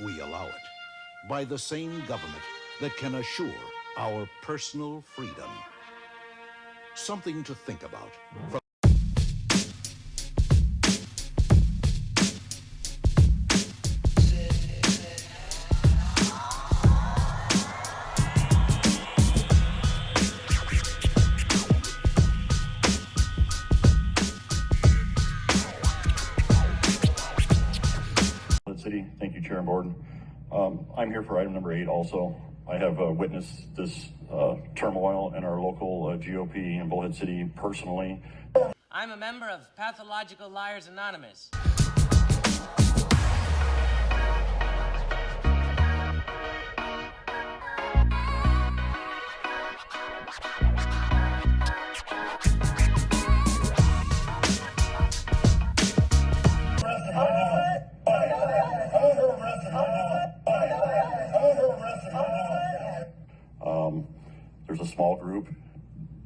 we allow it. By the same government that can assure our personal freedom. Something to think about. City. Thank you, Chair and Board. I'm here for item number 8 also. I have witnessed this turmoil in our local GOP in Bullhead City personally. I'm a member of Pathological Liars Anonymous. There's a small group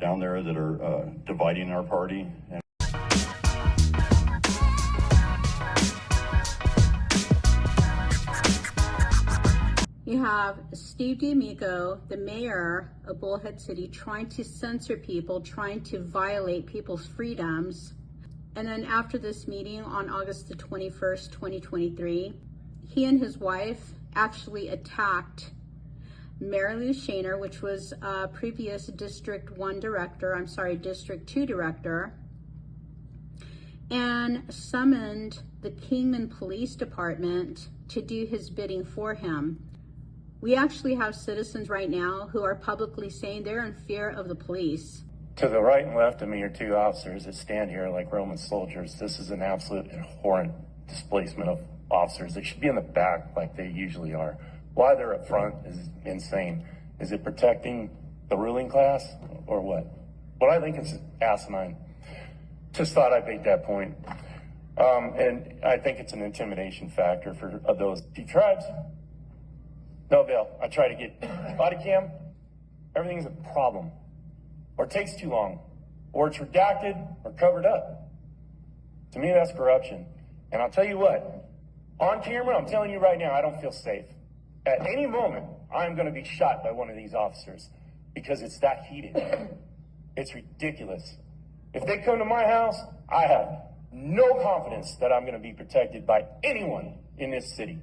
down there that are dividing our party. You have Steve D'Amico, the mayor of Bullhead City, trying to censor people, trying to violate people's freedoms. And then after this meeting on August the 21st, 2023, he and his wife actually attacked Mary Lou Shaner, which was a previous District 2 director, and summoned the Kingman Police Department to do his bidding for him. We actually have citizens right now who are publicly saying they're in fear of the police. To the right and left of me are 2 officers that stand here like Roman soldiers. This is an absolute abhorrent displacement of officers. They should be in the back like they usually are. Why they're up front is insane. Is it protecting the ruling class or what? What I think is asinine. Just thought I'd make that point. And I think it's an intimidation factor for those P tribes. No bail. I try to get body cam. Everything's a problem. Or it takes too long. Or it's redacted or covered up. To me, that's corruption. And I'll tell you what, on camera, I'm telling you right now, I don't feel safe. At any moment, I'm going to be shot by one of these officers because it's that heated. It's ridiculous. If they come to my house, I have no confidence that I'm going to be protected by anyone in this city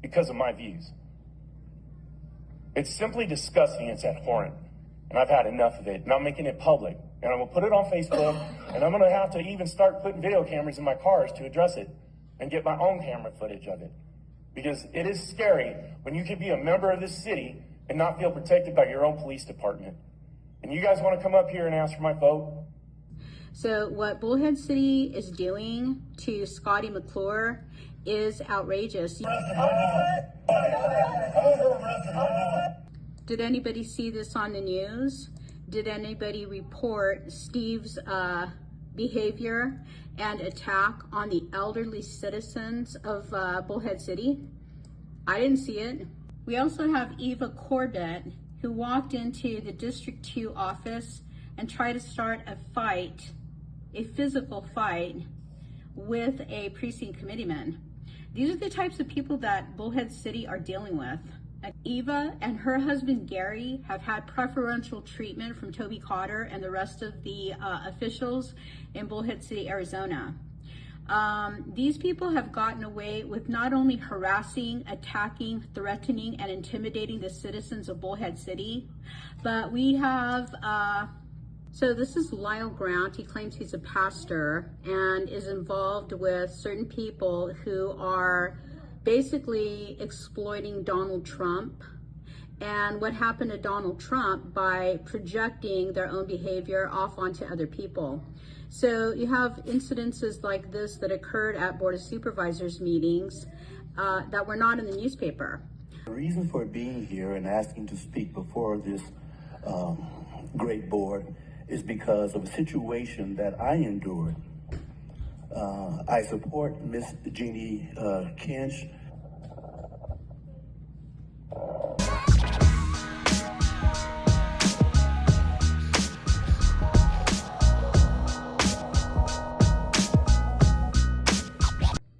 because of my views. It's simply disgusting. It's abhorrent. And I've had enough of it. And I'm making it public. And I'm going to put it on Facebook. And I'm going to have to even start putting video cameras in my cars to address it and get my own camera footage of it. Because it is scary when you can be a member of this city and not feel protected by your own police department. And you guys want to come up here and ask for my vote? So what Bullhead City is doing to SCOTTY McCLURE is outrageous. Did anybody see this on the news? Did anybody report Steve's behavior and attack on the elderly citizens of Bullhead City? I didn't see it. We also have Eva Corbett, who walked into the District 2 office and tried to start a fight, a physical fight, with a precinct committeeman. These are the types of people that Bullhead City are dealing with. Eva and her husband Gary have had preferential treatment from Toby Cotter and the rest of the officials in Bullhead City, Arizona. These people have gotten away with not only harassing, attacking, threatening, and intimidating the citizens of Bullhead City, but we have, so this is Lyle Grant. He claims he's a pastor and is involved with certain people who are basically exploiting Donald Trump and what happened to Donald Trump by projecting their own behavior off onto other people. So you have incidences like this that occurred at Board of Supervisors meetings that were not in the newspaper. The reason for being here and asking to speak before this great board is because of a situation that I endured. I support Miss Jeanne Kentch.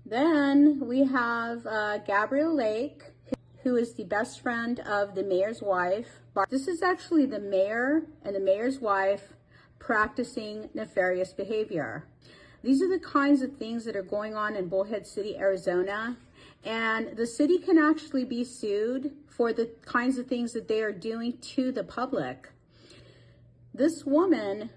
Then we have have Gabrielle Lake, who is the best friend of the mayor's wife. This is actually the mayor and the mayor's wife practicing nefarious behavior. These are the kinds of things that are going on in Bullhead City, Arizona. And the city can actually be sued for the kinds of things that they are doing to the public. This woman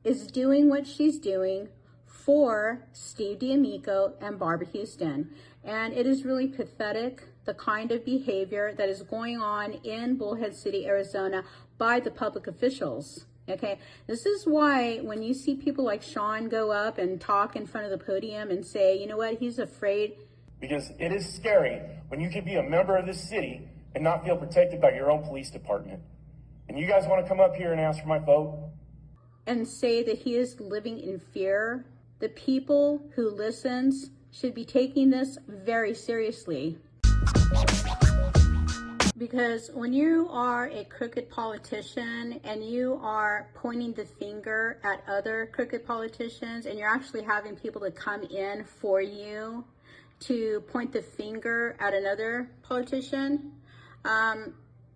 is doing what she's doing for Steve D'Amico and Barbara Houston. And it is really pathetic, the kind of behavior that is going on in Bullhead City, Arizona by the public officials. Okay, this is why when you see people like Sean go up and talk in front of the podium and say, you know what, he's afraid. Because it is scary when you can be a member of this city and not feel protected by your own police department. And you guys want to come up here and ask for my vote? And say that he is living in fear. The people who listens should be taking this very seriously. Because when you are a crooked politician and you are pointing the finger at other crooked politicians and you're actually having people to come in for you to point the finger at another politician,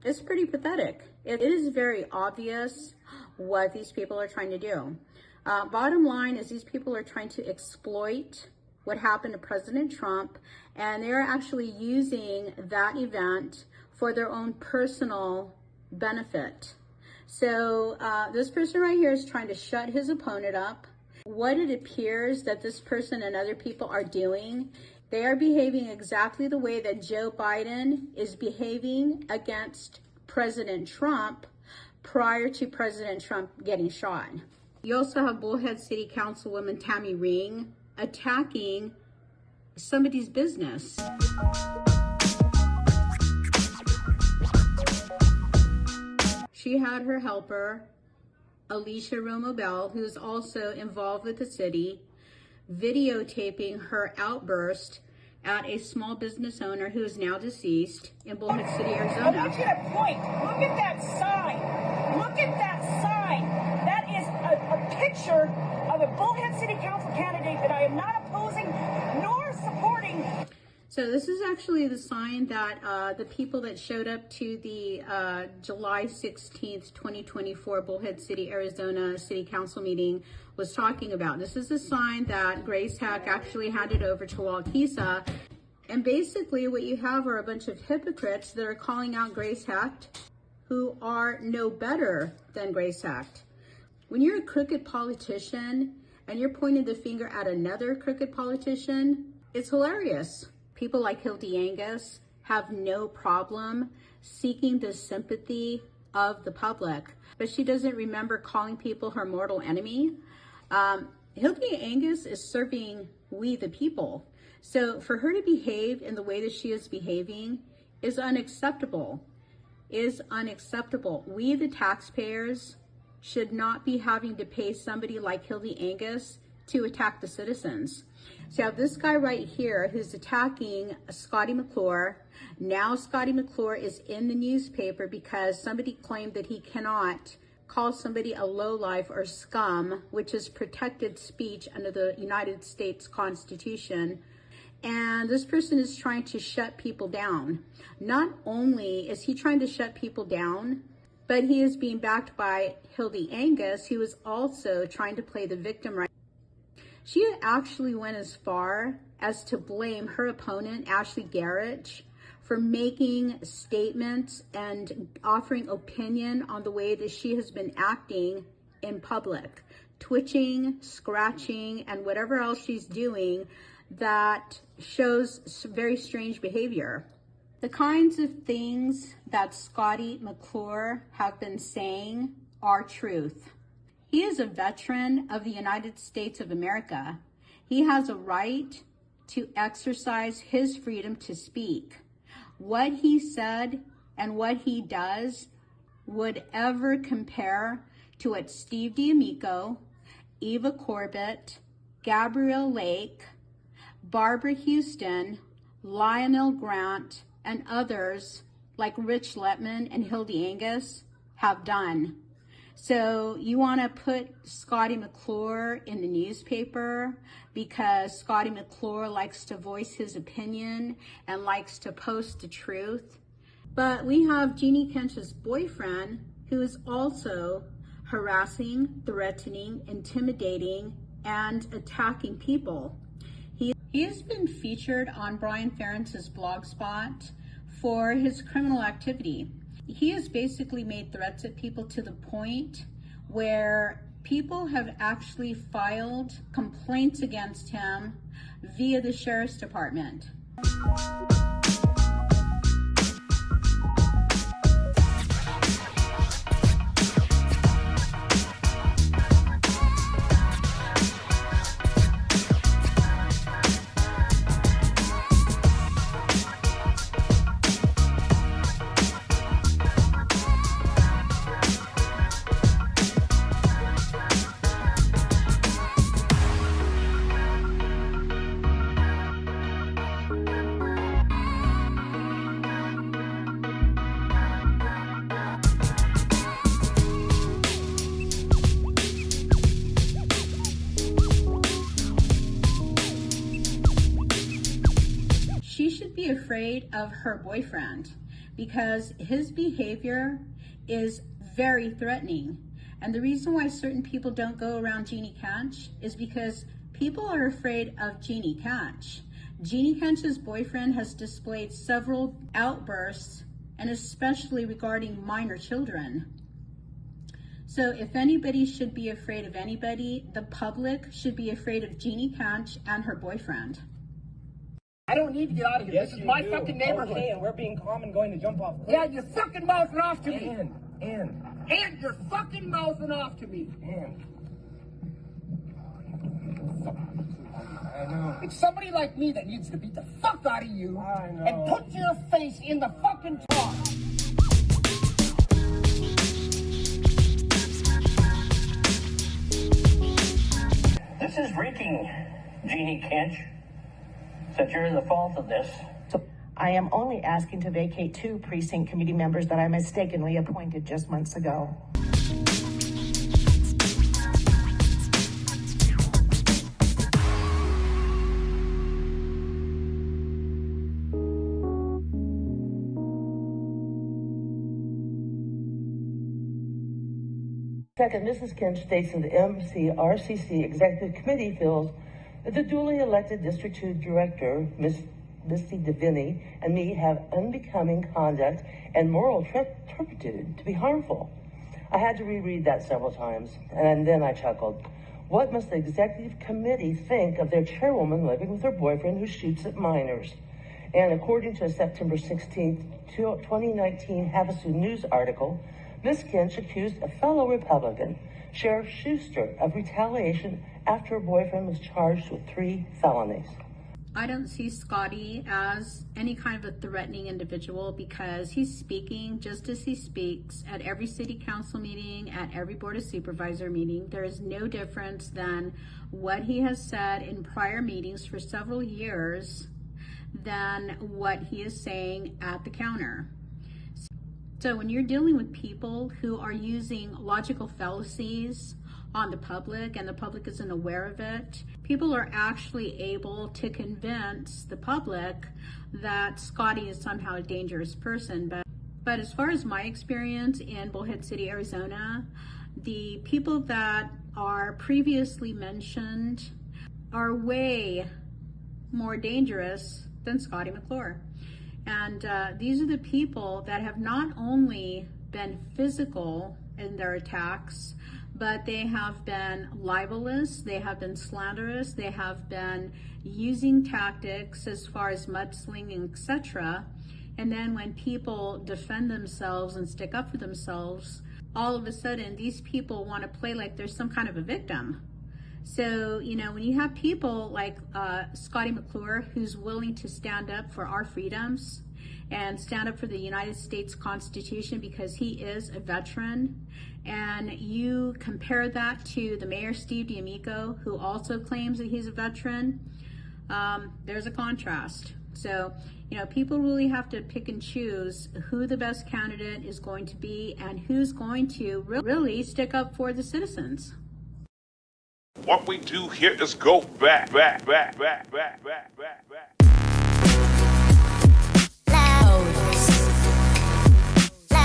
it's pretty pathetic. It is very obvious what these people are trying to do. Bottom line is these people are trying to exploit what happened to President Trump, and they're actually using that event for their own personal benefit. So this person right here is trying to shut his opponent up. What it appears that this person and other people are doing, they are behaving exactly the way that Joe Biden is behaving against President Trump prior to President Trump getting shot. You also have Bullhead City Councilwoman Tammy Ring attacking somebody's business. She had her helper, Alicia Romobel, who's also involved with the city, videotaping her outburst at a small business owner who is now deceased in Bullhead City, Arizona. I want you to point. Look at that sign. Look at that sign. That is a picture of a Bullhead City Council candidate that I am not opposing nor supporting. So this is actually the sign that the people that showed up to the July 16th, 2024 Bullhead City, Arizona City Council meeting was talking about. This is a sign that Grace Heck actually handed over to Walkisa. And basically what you have are a bunch of hypocrites that are calling out Grace Heck who are no better than Grace Heck. When you're a crooked politician and you're pointing the finger at another crooked politician, it's hilarious. People like Hildy Angius have no problem seeking the sympathy of the public, but she doesn't remember calling people her mortal enemy. Hildy Angius is serving we the people. So for her to behave in the way that she is behaving is unacceptable, We, the taxpayers, should not be having to pay somebody like Hildy Angius to attack the citizens. So you have this guy right here who's attacking Scotty McClure. Now Scotty McClure is in the newspaper because somebody claimed that he cannot call somebody a lowlife or scum, which is protected speech under the United States Constitution. And this person is trying to shut people down. Not only is he trying to shut people down, but he is being backed by Hildy Angius, who is also trying to play the victim right. She actually went as far as to blame her opponent, Ashley Gerich, for making statements and offering opinion on the way that she has been acting in public, twitching, scratching, and whatever else she's doing that shows very strange behavior. The kinds of things that Scotty McClure have been saying are truth. He is a veteran of the United States of America. He has a right to exercise his freedom to speak. What he said and what he does would ever compare to what Steve D'Amico, Eva Corbett, Gabrielle Lake, Barbara Houston, Lionel Grant, and others like Rich Letman and Hildy Angius have done. So you want to put Scotty McClure in the newspaper because Scotty McClure likes to voice his opinion and likes to post the truth. But we have Jeanne Kentch's boyfriend who is also harassing, threatening, intimidating, and attacking people. He has been featured on Brian Ferentz's blogspot for his criminal activity. He has basically made threats at people to the point where people have actually filed complaints against him via the sheriff's department. She should be afraid of her boyfriend because his behavior is very threatening. And the reason why certain people don't go around Jeanne Kentch is because people are afraid of Jeanne Kentch. Jeanne Kentch's boyfriend has displayed several outbursts, and especially regarding minor children. So if anybody should be afraid of anybody, the public should be afraid of Jeanne Kentch and her boyfriend. I don't need to get out of here. Yes, this is you my do. fucking neighborhood. Okay, and we're being calm and going to jump off. Yeah, you're fucking mouthing off to me. And you're fucking mouthing off to me. I know. It's somebody like me that needs to beat the fuck out of you I know. and put your face in the fucking tar. This is reeking, Jeanne Kentch, since you're the fault of this. I am only asking to vacate 2 precinct committee members that I mistakenly appointed just months ago. Second, Mrs. Kentch states that the MCRCC Executive Committee feels that the duly elected District 2 Director, Ms. Misty Davini, and me have unbecoming conduct and moral turpitude to be harmful. I had to reread that several times, and then I chuckled. What must the Executive Committee think of their chairwoman living with her boyfriend who shoots at minors? And according to a September 16, 2019 Havasu News article, Ms. Kentch accused a fellow Republican, Sheriff Schuster, of retaliation after her boyfriend was charged with 3 felonies. I don't see Scotty as any kind of a threatening individual because he's speaking just as he speaks at every city council meeting, at every board of supervisor meeting. There is no difference than what he has said in prior meetings for several years than what he is saying at the counter. So when you're dealing with people who are using logical fallacies on the public and the public isn't aware of it, people are actually able to convince the public that Scotty is somehow a dangerous person. But as far as my experience in Bullhead City, Arizona, the people that are previously mentioned are way more dangerous than Scotty McClure. And these are the people that have not only been physical in their attacks, but they have been libelous, they have been slanderous, they have been using tactics as far as mudslinging, etc. And then when people defend themselves and stick up for themselves, all of a sudden these people want to play like there's some kind of a victim. So, you know, when you have people like Scotty McClure, who's willing to stand up for our freedoms and stand up for the United States Constitution because he is a veteran, and you compare that to the Mayor Steve D'Amico, who also claims that he's a veteran, there's a contrast. So You know, people really have to pick and choose who the best candidate is going to be and who's going to really stick up for the citizens. What we do here is go back.